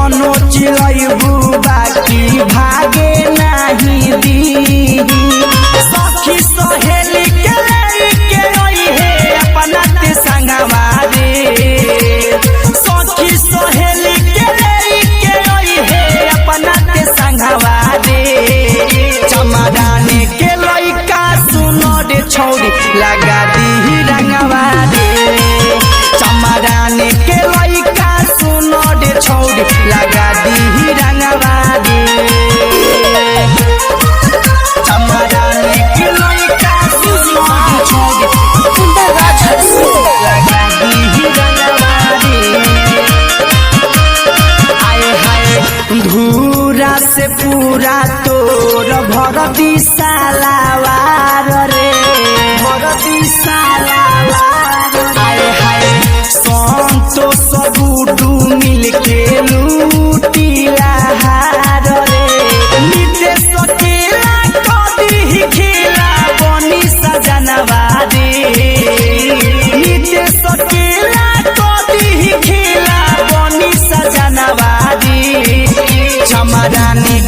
केतनो चिलैबू बाकी भागे नहीं दी। सखी सहेली के लेके आई है अपना ते संगवा रे। सखी सहेली के लेके आई है अपना ते संगवा रे। चमराने के लइका सुनो रे छौरी लगा दी रंगवा रे। चमराने के लइका सुनो रे छौरी लगा दी रंगवा रे। चमराने के लइका सुनो रे छौरी लगा दी रंगवा रे। आए हाय धूरा से पूरा तोर भरती सालावार रे। भरती सालावार आए हाय संतोष गुडू मिलके लूटिला हार रे। नितेश केला कदी खेला बनी सजनवा रे। नितेश केला कदी खेला बनी सजनवा रे। चमराने